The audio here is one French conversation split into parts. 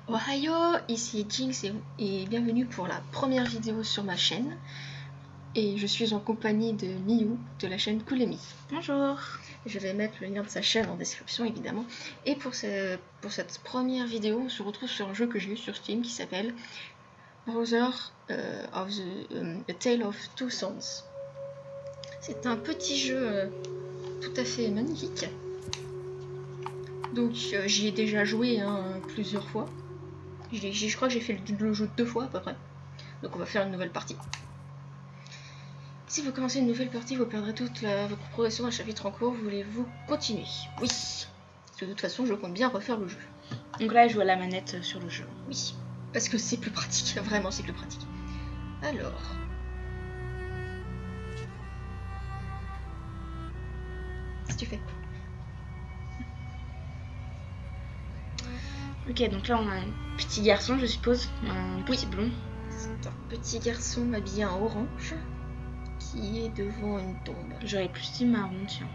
Ohio, ici Jinx et bienvenue pour la première vidéo sur ma chaîne. Et je suis en compagnie de Miyu de la chaîne Kulemi. Bonjour. Je vais mettre le lien de sa chaîne en description évidemment. Et pour cette première vidéo, on se retrouve sur un jeu que j'ai eu sur Steam qui s'appelle Brother of A Tale of Two Sons. C'est un petit jeu tout à fait magnifique. Donc j'y ai déjà joué plusieurs fois. Je crois que j'ai fait le jeu 2 fois à peu près. Donc on va faire une nouvelle partie. Si vous commencez une nouvelle partie, vous perdrez toute votre progression d'un chapitre en cours. Voulez-vous continuer? Oui. Parce que de toute façon, je compte bien refaire le jeu. Donc là, je joue à la manette sur le jeu. Oui. Parce que c'est plus pratique. Vraiment, c'est plus pratique. Alors... Qu'est-ce que tu fais? Ok, donc là, on a un petit garçon, je suppose. Un petit blond. C'est un petit garçon habillé en orange qui est devant une tombe. J'aurais plus dit marron, tiens.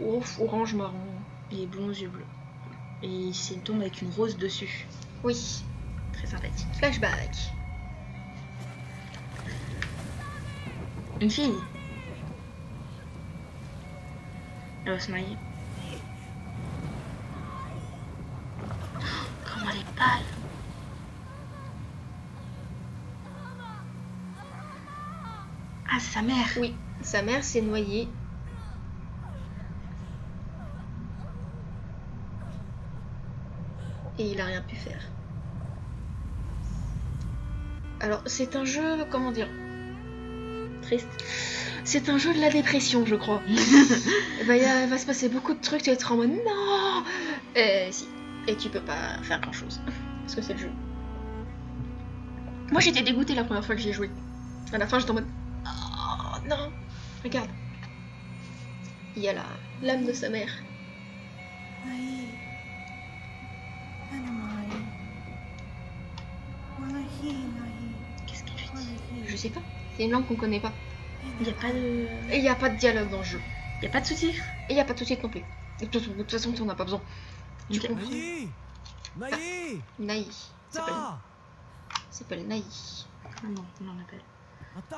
Oh, orange marron. Il est blond aux yeux bleus. Et c'est une tombe avec une rose dessus. Oui. Très sympathique. Flashback. Une fille. Elle va se marier. Comment elle est pâle. Ah, c'est sa mère. Oui, sa mère s'est noyée. Et il a rien pu faire. Alors, c'est un jeu, comment dire, Triste. c'est un jeu de la dépression, je crois. Il va se passer beaucoup de trucs, tu vas être en mode non. Si. Et tu peux pas faire grand chose. Parce que c'est le jeu. Moi j'étais dégoûtée la première fois que j'y ai joué. À la fin j'étais en mode oh non. Regarde. Il y a l'âme de sa mère. Qu'est-ce qu'elle lui dit? Je sais pas. C'est une langue qu'on connaît pas. Il n'y a pas de... Et il n'y a pas de dialogue dans le jeu. Il n'y a pas de sous-titres. Et il n'y a pas de sous-titres non plus. De toute façon, tu n'en as pas besoin. Tu Ok. comprends. Naï Naï. S'appelle Naï. Ah non, on en appelle.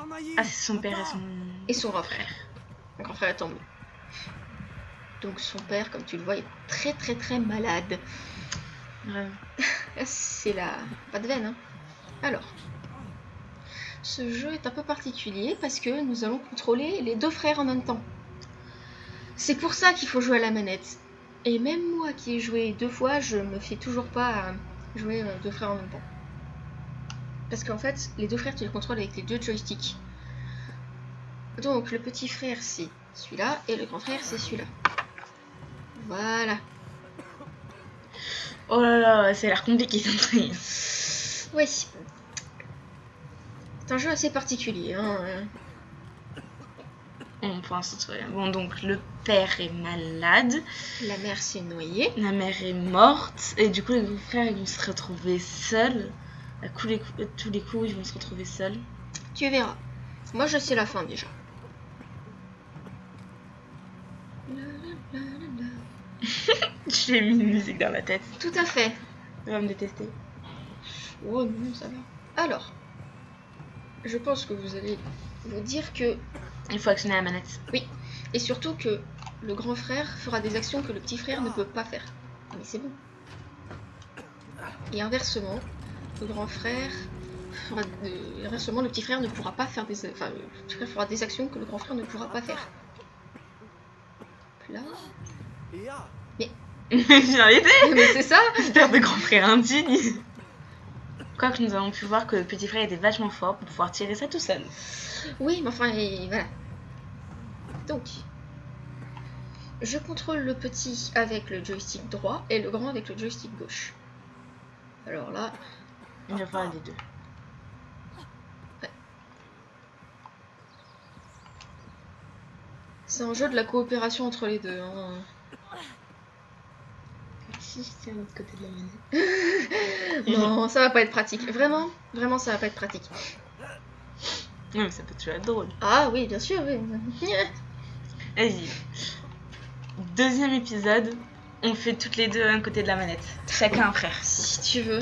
Naï Ah, c'est son père et son... Et son grand frère. Son grand frère est tombé. Donc son père, comme tu le vois, est très très très malade. Vraiment. C'est la... pas de veine, hein. Alors, ce jeu est un peu particulier parce que nous allons contrôler les deux frères en même temps. C'est pour ça qu'il faut jouer à la manette. Et même moi qui ai joué 2 fois, je me fais toujours pas jouer 2 frères en même temps. Parce qu'en fait, les 2 frères, tu les contrôles avec les 2 joysticks. Donc le petit frère, c'est celui-là, et le grand frère, c'est celui-là. Voilà. Oh là là, ça a l'air compliqué cette entrée. Oui. C'est un jeu assez particulier, hein. Pour l'instant, tout va bien. Bon, donc le père est malade, La mère s'est noyée. la mère est morte, et du coup, les deux frères ils vont se retrouver seuls. À tous les coups, ils vont se retrouver seuls. Tu verras. Moi, je sais la fin déjà. J'ai mis une musique dans la tête. Tout à fait. Elle va me détester. Oh non, ça va. Alors, je pense que vous allez vous dire que... Il faut actionner la manette. Oui, et surtout que le grand frère fera des actions que le petit frère ne peut pas faire. Mais c'est bon. Et inversement, le grand frère fera... inversement, le petit frère ne pourra pas faire des... Enfin, le petit frère fera des actions que le grand frère ne pourra pas faire. Là... J'ai arrêté. Mais c'est ça. Père de grand frère indigne. Quoique nous avons pu voir que le petit frère était vachement fort pour pouvoir tirer ça tout seul. Oui, mais enfin, et voilà. Donc, je contrôle le petit avec le joystick droit et le grand avec le joystick gauche. Alors là... Il va falloir les deux. Ouais. C'est un jeu de la coopération entre les deux. Hein. Si je tiens de l'autre côté de la manette. Non, ça va pas être pratique. Vraiment, vraiment, ça va pas être pratique. Non, mais ça peut toujours être drôle. Ah oui, bien sûr, oui. Vas-y. Deuxième épisode, on fait toutes les deux un côté de la manette. Chacun un frère. Si tu veux.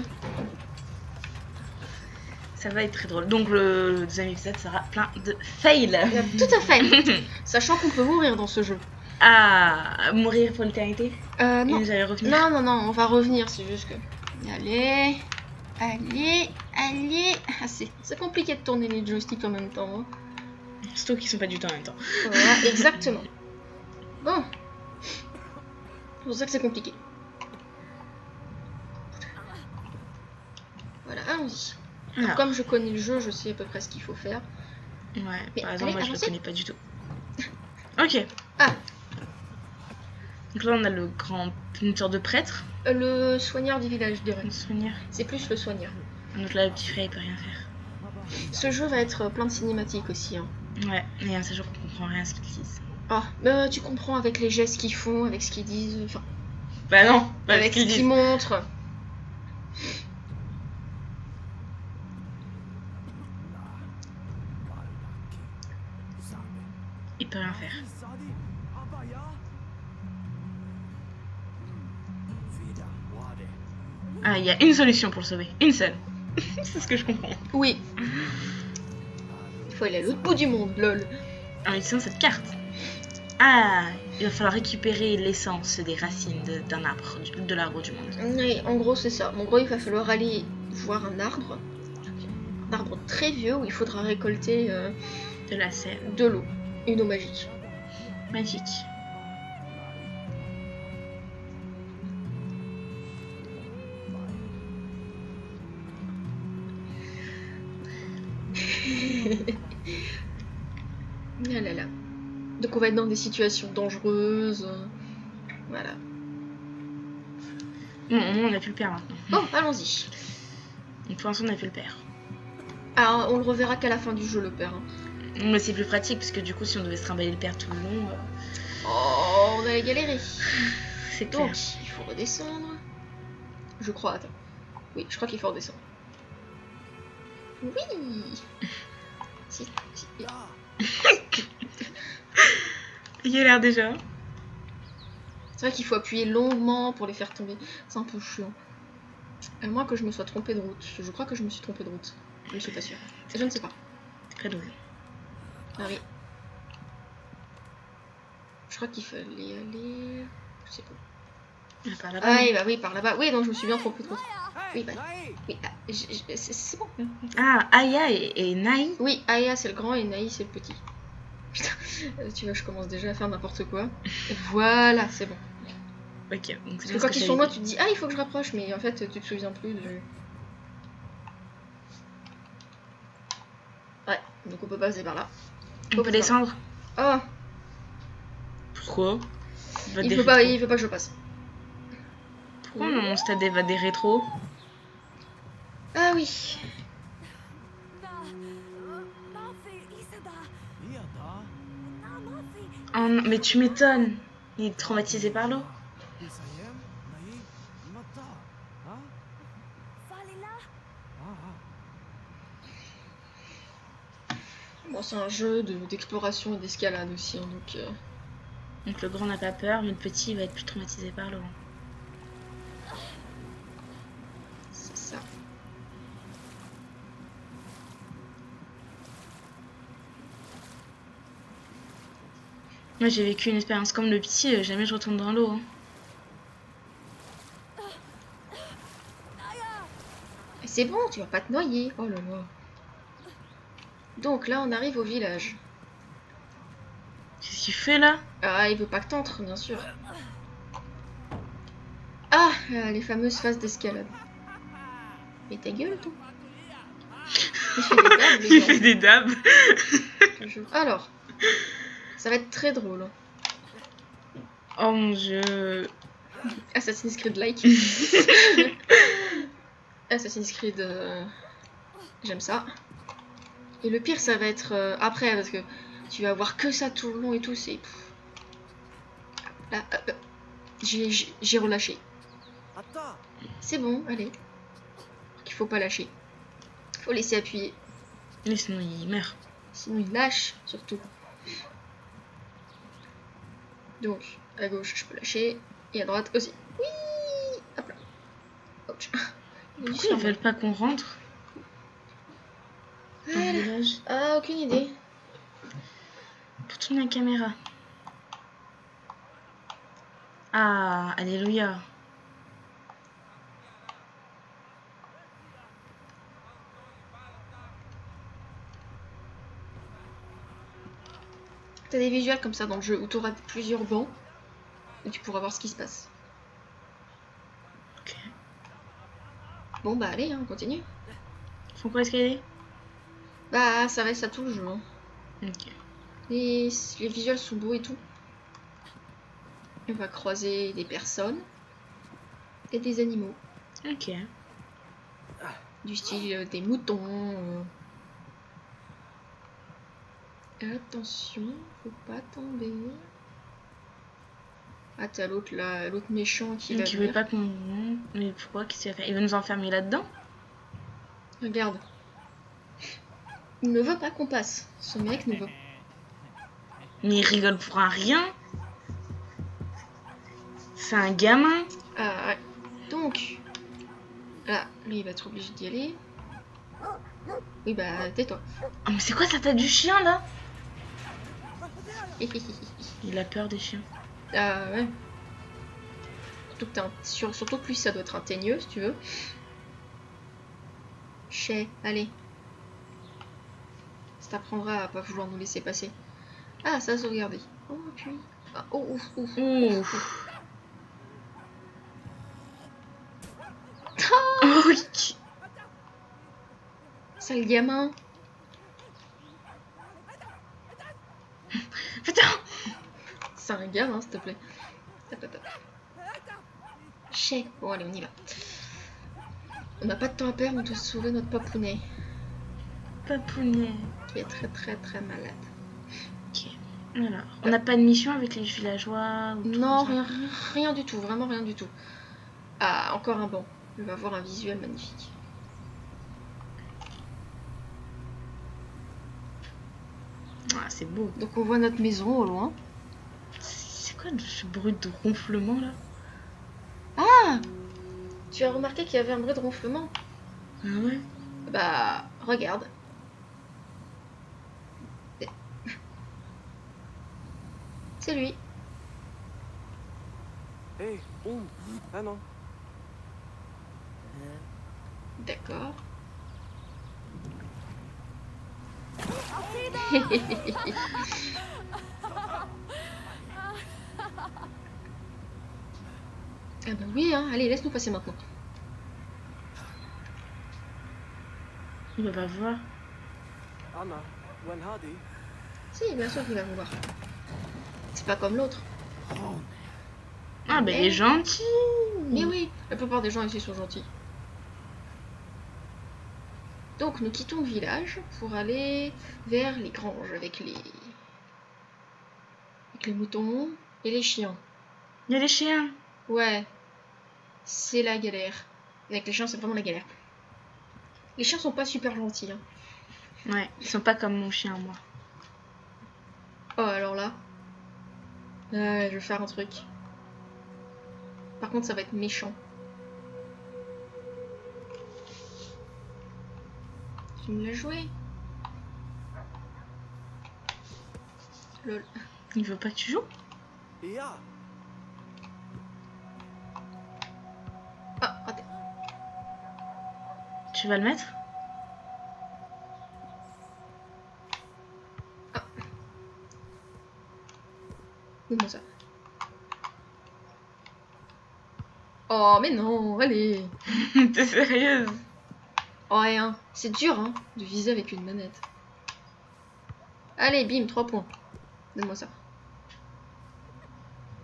Ça va être très drôle. Donc le deuxième épisode sera plein de fails. Tout à fait. Sachant qu'on peut mourir dans ce jeu. Ah, mourir pour l'éternité. Et Non. nous allons revenir. Non, on va revenir, c'est juste que... Allez. Ah, c'est compliqué de tourner les joysticks en même temps. Hein. Surtout qu'ils sont pas du tout en même temps. Voilà, exactement. Bon. C'est pour ça que c'est compliqué. Voilà, allons-y. Alors, Alors, comme je connais le jeu, je sais à peu près ce qu'il faut faire. ouais, Mais par exemple, moi allez, je le avancez. connais pas du tout. Ok. Ah. Donc là on a le grand, une sorte de prêtre. Le soigneur du village, je dirais. Un soigneur. C'est plus le soigneur. Donc là le petit frère il peut rien faire. Ce jeu va être plein de cinématiques aussi. Hein. Ouais, et un sachant qu'on comprend rien à ce qu'ils disent. Ah, tu comprends avec les gestes qu'ils font, avec ce qu'ils disent, enfin, Bah non, pas avec ce ce qu'ils qu'ils disent. montrent. Il peut rien faire. Ah, il y a une solution pour le sauver. Une seule. C'est ce que je comprends. Oui. Il faut aller à l'autre bout du monde, lol. En utilisant cette carte. Ah, il va falloir récupérer l'essence des racines d'un arbre, de l'arbre du monde. Oui, en gros, c'est ça. En gros, il va falloir aller voir un arbre très vieux où il faudra récolter De la sève. de l'eau. Une eau magique. Magique. Ah là là. Donc on va être dans des situations dangereuses. Voilà. Bon, au moins on a pu le perdre maintenant. Bon, allons-y. Donc pour l'instant on a pu le perdre. Alors, on le reverra qu'à la fin du jeu, le père. Hein. Mais c'est plus pratique parce que du coup si on devait se trimballer le père tout le long, Oh, on allait galérer. c'est clair. Donc, il faut redescendre. Je crois, attends. Oui, je crois qu'il faut redescendre. Oui. Si. Il a l'air déjà. C'est vrai qu'il faut appuyer longuement pour les faire tomber. C'est un peu chiant. À moins que je me sois trompée de route. Je crois que je me suis trompée de route. Je ne suis pas sûre. Je ne sais pas. C'est très drôle. Ah oui. Je crois qu'il fallait aller... Je sais pas. Ah, par là-bas. Ah oui, par là-bas. Oui, donc je me suis bien trompée de route. Oui, bah... Oui, c'est bon. Ah, Aya et Nai. Oui, Aya c'est le grand et Naï c'est le petit. Putain, tu vois, je commence déjà à faire n'importe quoi. Et voilà, c'est bon. Ok, donc Parce c'est que bien quand ce ils sont loin, j'avais tu te dis ah, il faut que je rapproche, mais en fait, tu te souviens plus de. Ouais, donc on peut passer par là. dit. On peut descendre. Oh, Pourquoi? il veut pas que je passe. Pourquoi mon stade va des rétros? Ah oui. Oh non, mais tu m'étonnes. Il est traumatisé par l'eau. Bon, c'est un jeu d'exploration et d'escalade aussi, hein, donc. Donc le grand n'a pas peur, mais le petit va être plus traumatisé par l'eau. C'est ça. Moi j'ai vécu une expérience comme le petit, jamais je retourne dans l'eau. Hein. C'est bon, tu vas pas te noyer. Oh là là. Donc là, on arrive au village. Qu'est-ce qu'il fait là? Ah, il veut pas que t'entres, bien sûr. Ah, les fameuses phases d'escalade. Mais ta gueule, toi. Il fait des dabs, les Il gars. fait des dabs. Alors, ça va être très drôle. Oh mon dieu. Assassin's Creed like. Assassin's Creed, j'aime ça. Et le pire, ça va être après, parce que tu vas voir que ça tout le long et tout, c'est... Là, j'ai relâché. C'est bon, allez. Il faut pas lâcher. Faut laisser appuyer. Mais sinon il meurt. Sinon il lâche, surtout. Donc, à gauche, je peux lâcher. Et à droite aussi. Oui. Hop là. Ouch. Pourquoi ils veulent pas qu'on rentre dans le village? Ah, aucune idée. Pour tourner la caméra. Ah, alléluia. T'as des visuels comme ça dans le jeu où t'auras plusieurs bancs et tu pourras voir ce qui se passe. Ok. Bon bah allez, hein, on continue. Faut quoi escalader? Bah ça reste à tout le jeu. Hein. Ok. Les visuels sont beaux et tout. On va croiser des personnes et des animaux. Ok. Du style des moutons. Attention, faut pas tomber. Ah t'as l'autre là, l'autre méchant qui va Donc il venir. veut pas qu'on... Mais pourquoi? Qu'est-ce qu'il va faire? Il va nous enfermer là-dedans? Regarde. Il ne veut pas qu'on passe. Ce mec ne veut. Mais il rigole pour un rien. C'est un gamin. Ah ouais. Donc, là, lui il va être obligé d'y aller. Oui bah tais-toi. Oh, mais c'est quoi ça tête du chien là? Il a peur des chiens. Ah ouais. Surtout que lui ça doit être un teigneux si tu veux. Chez, allez. Ça t'apprendra à pas vouloir nous laisser passer. Ah, ça a sauvegardé. Oh, puis. Ah, oh, ouf, ouf. Ouf. Oh oui. Sale gamin. Putain. C'est un gamin, s'il te plaît. Hop, hop, hop. Chez. Bon, allez, on y va. On n'a pas de temps à perdre, on doit sauver notre papounet. Papounet. Qui est très, très, très malade. Ok. Alors, on n'a pas de mission avec les villageois ou tout Non, ça. rien du tout, vraiment rien du tout. Ah, encore un banc. On va avoir un visuel magnifique. Ah, c'est beau. Donc on voit notre maison au loin. C'est quoi ce bruit de ronflement là? Ah! Tu as remarqué qu'il y avait un bruit de ronflement? Ah ouais? Bah, regarde. C'est lui. Hé, boum. Ah non. D'accord. Ah bah oui, hein. Allez, laisse-nous passer maintenant. Il va pas voir. Anna, Wen Hardy. Si, bien sûr qu'il va vouloir. C'est pas comme l'autre. Ah bah il est gentil. Mais oui, la plupart des gens ici sont gentils. Donc nous quittons le village pour aller vers les granges avec les moutons et les chiens. Il y a les chiens. Ouais, c'est la galère. Avec les chiens, c'est vraiment la galère. Les chiens sont pas super gentils. Hein. Ouais, ils sont pas comme mon chien moi. Oh, alors là. Je vais faire un truc. Par contre, ça va être méchant. Tu me l'as joué? Lol. Il veut pas que tu joues? Ja. Ah, raté. Tu vas le mettre? Donne-moi ça. Oh, mais non, allez. T'es sérieuse? Oh, rien. C'est dur, hein, de viser avec une manette. Allez, bim, 3 points. Donne-moi ça.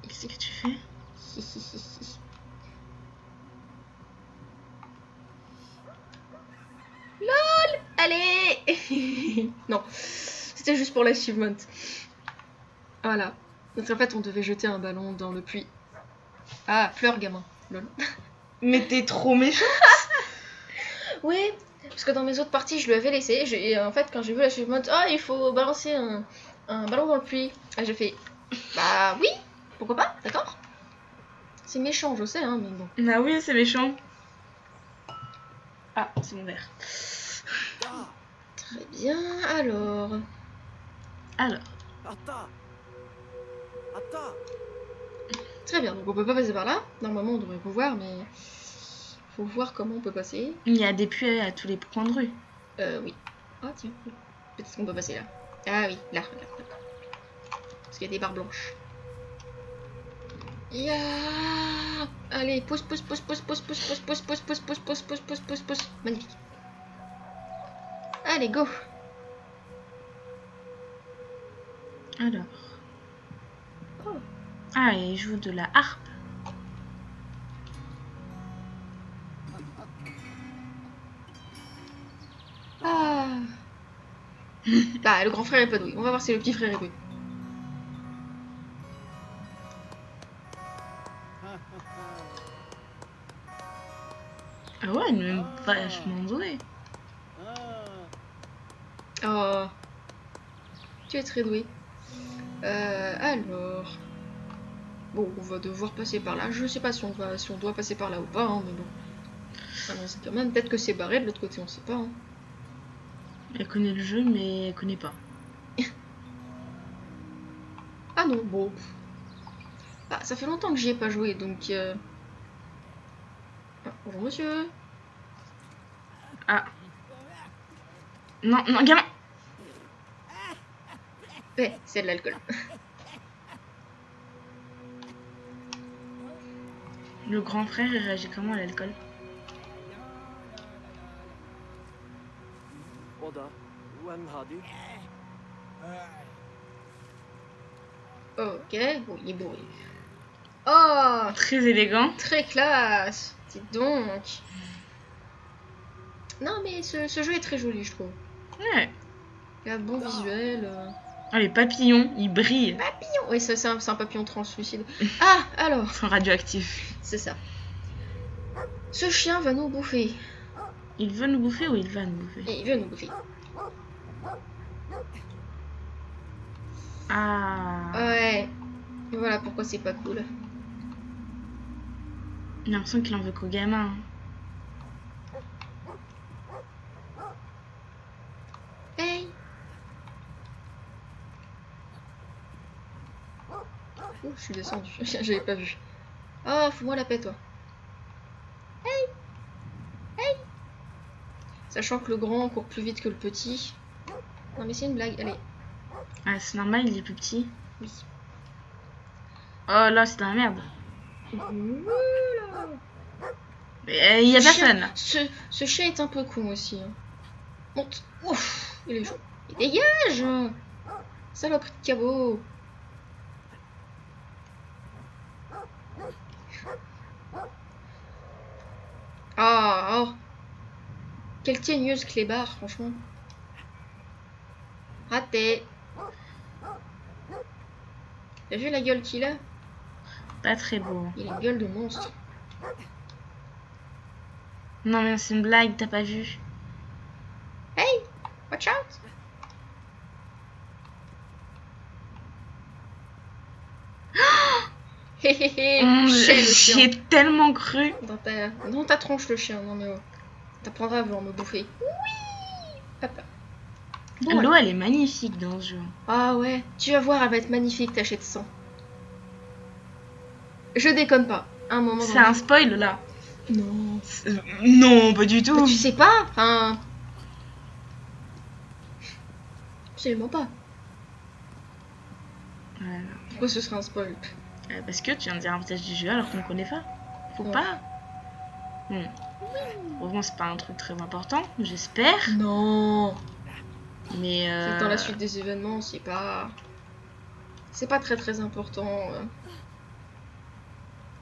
Qu'est-ce que tu fais? LOL. Allez. Non, c'était juste pour l'achievement. Voilà. Donc en fait, on devait jeter un ballon dans le puits. Ah, pleure, gamin. Lol. Mais t'es trop méchant. Oui, parce que dans mes autres parties, je lui avais laissé. Et en fait, quand j'ai vu l'achievement, il faut balancer un ballon dans le puits. Ah, j'ai fait, bah oui, pourquoi pas, d'accord. C'est méchant, je sais, hein, mais bon. Bah oui, c'est méchant. Ah, c'est mon verre. Da! Très bien, alors. Alors, Atta! Atta! Très bien, donc on peut pas passer par là. Normalement, on devrait pouvoir, mais... Faut voir comment on peut passer. il y a des puits à tous les coins de rue. Oui. Ah, tiens. Peut-être qu'on peut passer là. Ah oui, là, d'accord. Parce qu'il y a des barres blanches. Ya. Allez, pousse. Magnifique. Allez, go. Alors. Oh. Ah, il joue de la harpe. Ah. Bah, le grand frère est pas doué. On va voir si le petit frère est doué. Ah ouais, il est même vachement doué. Oh. Tu es très doué. Alors... Bon, on va devoir passer par là. Je sais pas si on doit passer par là ou pas, hein, mais bon. Ah non, c'est quand même... Peut-être que c'est barré de l'autre côté, on sait pas. Hein. Elle connaît le jeu, mais elle connaît pas. Ah non, bon. Ah, ça fait longtemps que j'y ai pas joué, donc... Ah, bonjour monsieur. Ah. Non, gamin. Ouais, c'est de l'alcool. Le grand frère, il réagit comment à l'alcool? Oda, when hadi? Ok, bon, il est bourré. Oh, Très élégant. très classe. Dis donc. Non, mais ce jeu est très joli, je trouve. Ouais. Il y a un bon visuel. Ah, les papillons, ils brillent. Papillon. Oui, c'est un papillon translucide. Ah, alors, Ils sont radioactifs. c'est ça. Ce chien va nous bouffer. Il veut nous bouffer ou il va nous bouffer? Et il veut nous bouffer. Ah. Ouais. Voilà pourquoi c'est pas cool. J'ai l'impression qu'il en veut qu'au gamin. Hey. Oh, je suis descendue. J'avais pas vu. Oh, fous-moi la paix, toi. Hey. Hey. Sachant que le grand court plus vite que le petit. Non, mais c'est une blague. Allez. Ah, c'est normal, il est plus petit. Oui. Oh là, c'est de la merde. Oula. Mais il y a personne. Ce chien est un peu con aussi. Hein. Monte. Ouf. Il est chaud. Et dégage. Saloperie de cabot. Ah, oh. Quelle tiegneuse clébard, franchement. Raté. T'as vu la gueule qu'il a? Pas très beau. Il a une gueule de monstre. Non mais c'est une blague, t'as pas vu? Hey, watch out. Hé hé hé, chien, le J'y chien. ai tellement cru. Dans ta tronche le chien, non mais oh. T'apprendras à vouloir me bouffer. Oui. Hop là. Bon, L'eau, allez. elle est magnifique dans ce jeu. Ah ouais, tu vas voir, elle va être magnifique, t'achètes 100. Je déconne pas. Un moment. C'est un spoil là. Non. Non, pas du tout. Bah, tu sais pas, enfin. Absolument pas. Voilà. Pourquoi ce serait un spoil? Parce que tu viens de dire un visage du jeu alors qu'on connaît pas. Faut Ouais. pas. Bon. Heureusement, c'est pas un truc très important, j'espère. Non. Mais. C'est que dans la suite des événements, c'est pas. C'est pas très important.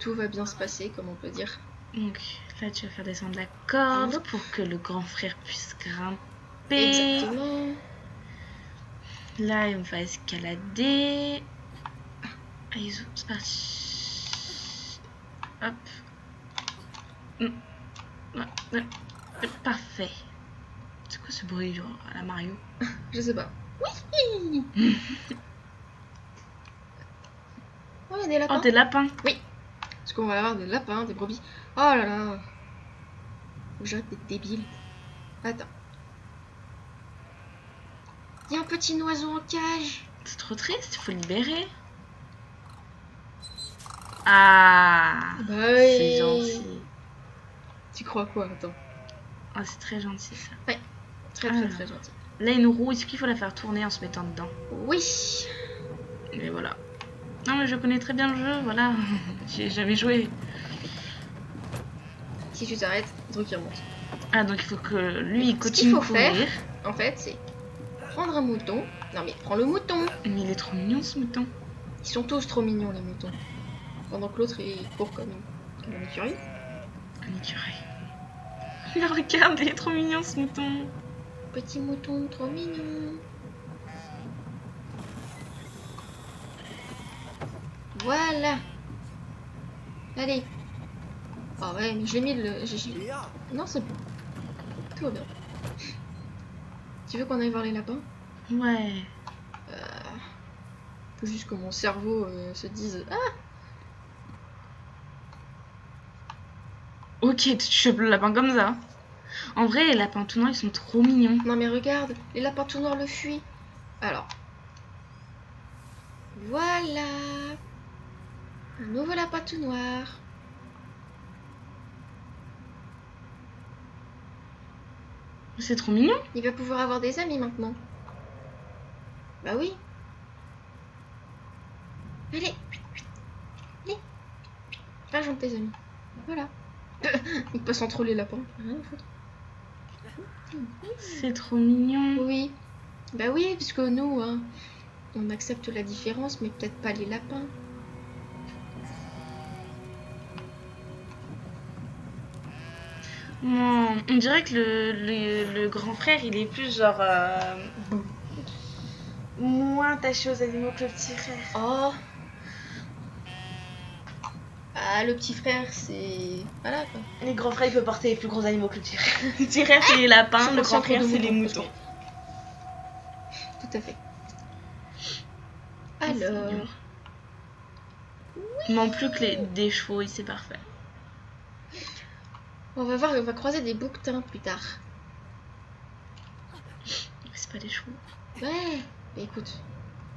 Tout va bien se passer, comme on peut dire. Donc là, tu vas faire descendre la corde Hop. pour que le grand frère puisse grimper. Exactement. Là, on va escalader. Allez, c'est parti. Hop. Parfait. C'est quoi ce bruit, genre, à la Mario? Je sais pas. Oui. Oh, il y a des lapins. Oh, des lapins. Oui. Parce qu'on va avoir des lapins, des brebis. Oh là là. Faut que j'arrête d'être débile. Attends. Il y a un petit oiseau en cage. C'est trop triste, il faut le libérer. Ah, Bah c'est oui. gentil. Tu crois quoi? Attends. Ah, c'est très gentil ça. Très Ah. très gentil. Là, une roue, est-ce qu'il faut la faire tourner en se mettant dedans? Oui. Mais voilà. Non, mais je connais très bien le jeu, voilà. J'ai jamais joué. Si tu t'arrêtes, le truc il remonte. Ah, donc il faut que lui, il Ce continue qu'il de faut faire, courir. en fait, c'est prendre un mouton. Non mais prends le mouton. Mais il est trop mignon ce mouton. Ils sont tous trop mignons les moutons. Pendant que l'autre il court comme un écureuil. Un écureuil. Mais regarde, il est trop mignon ce mouton. Petit mouton trop mignon. Voilà. Allez. Ah ouais, mais je l'ai mis le. Léa, Non, c'est bon. Tout va bien. Tu veux qu'on aille voir les lapins? Ouais. Faut juste que mon cerveau se dise ah. Ok, tu chopes le lapin comme ça. En vrai, les lapins tout noirs, ils sont trop mignons. Non mais regarde, les lapins tout noirs le fuient. Alors. Voilà. Un nouveau lapin tout noir. C'est trop mignon. Il va pouvoir avoir des amis maintenant. Bah oui. Allez. Allez. Rejoins tes amis. Voilà. Il passe entre les lapins. Rien à foutre. C'est trop mignon. Oui. Bah oui, puisque nous, hein, on accepte la différence, mais peut-être pas les lapins. Non, on dirait que le grand frère, il est plus genre... moins attaché aux animaux que le petit frère. Oh. Ah, le petit frère, c'est... Voilà, quoi. Les grands frères, ils peuvent porter les plus gros animaux que le petit frère. Le petit frère, c'est les lapins, le grand frère, c'est les moutons. Tout à fait. C'est Alors... mignon. Il manque plus que des chevaux, et c'est parfait. On va voir, on va croiser des bouquetins plus tard. C'est pas des chevaux. Ouais. Mais écoute,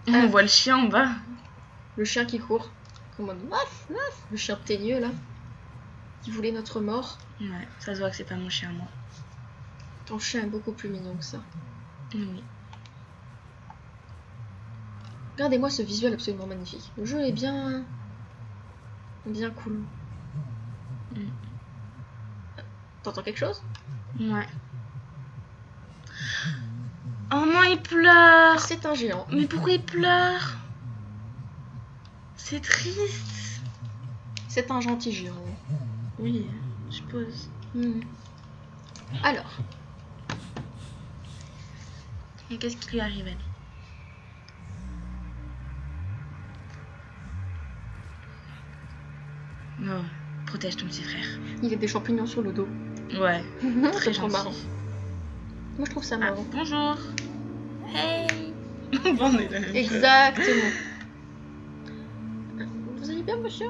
On voit le chien en bas. le chien qui court. Comment le chien teigneux, là. Qui voulait notre mort. Ouais, ça se voit que c'est pas mon chien, moi. Ton chien est beaucoup plus mignon que ça. Oui. Regardez-moi ce visuel absolument magnifique. Le jeu est bien... bien cool. T'entends quelque chose? Ouais. Oh non, il pleure. C'est un géant. Mais pourquoi il pleure? C'est triste. C'est un gentil géant. Oui, je suppose. Alors, Et qu'est-ce qui lui arrive, elle? Oh, protège ton petit frère. il a des champignons sur le dos. Ouais, C'est très trop gentil. marrant. Moi, je trouve ça Ah, marrant. bonjour. Hey. Bon, on est la même chose. Exactement. Vous allez bien, monsieur?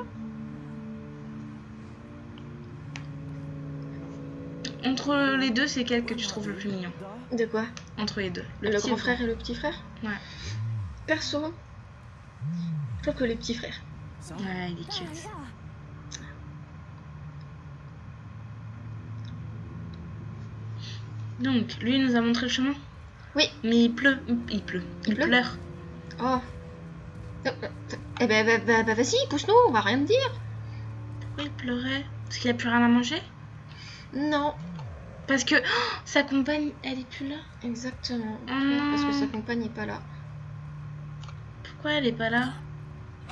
Entre les deux, c'est quel que tu trouves le plus mignon? De quoi? Entre les deux. Le petit grand et frère et le petit frère? Ouais. Perso, je trouve que les petits frères. ça, Ouais, il est cute. Donc, lui il nous a montré le chemin? Oui. Mais il pleut. Il pleut. Il pleut pleure. Oh. Eh ben, vas-y, pousse-nous, on va rien te dire. Pourquoi il pleurait? Parce qu'il a plus rien à manger? Non. Parce que sa compagne, elle est plus là. Exactement. Oh non. Parce que sa compagne n'est pas là. Pourquoi elle est pas là?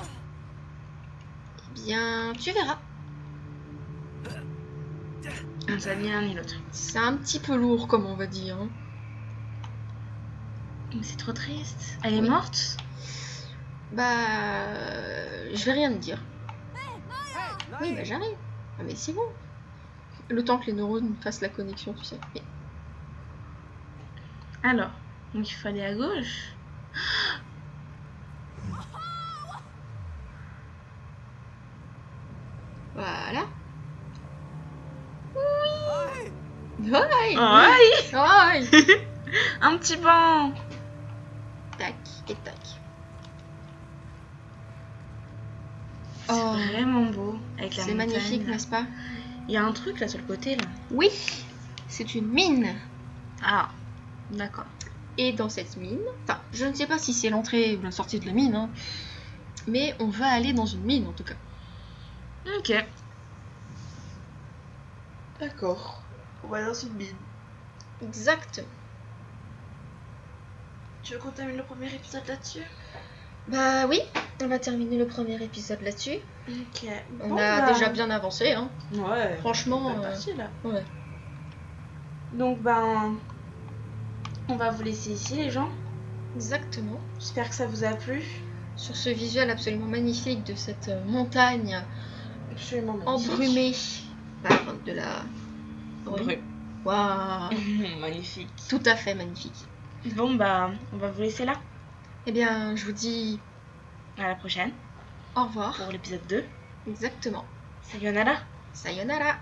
Eh bien, tu verras. On ça ni l'un ni l'autre. C'est un petit peu lourd, comme on va dire. Hein. Mais c'est trop triste. Elle est Oui. morte? Bah, je vais rien te dire. Oui, bah j'arrive. Ah, mais c'est bon. Le temps que les neurones fassent la connexion, tu sais. Mais... Alors, donc il faut aller à gauche. Ouais, Ouais. un petit banc. Tac et tac. C'est Oh. vraiment beau avec la C'est montagne. magnifique, là. n'est-ce pas? Il y a un truc là sur le côté là. Oui, c'est une mine. Ah, d'accord. Et dans cette mine, enfin, je ne sais pas si c'est l'entrée ou la sortie de la mine, hein, mais on va aller dans une mine en tout cas. Ok. D'accord. On va dans une mine. Exact. Tu veux qu'on termine le premier épisode là-dessus? Bah oui, on va terminer le premier épisode là-dessus. Ok. On a déjà bien avancé, hein. Ouais. Franchement, on est parti, là. Ouais. Donc ben, on va vous laisser ici les gens. Exactement. J'espère que ça vous a plu. Sur ce visuel absolument magnifique de cette montagne Absolument magnifique. embrumée par de la Brume. Waouh. Magnifique. Tout à fait magnifique. Bon bah, on va vous laisser là. Eh bien, je vous dis À la prochaine au revoir. pour l'épisode 2. Exactement. Sayonara. Sayonara.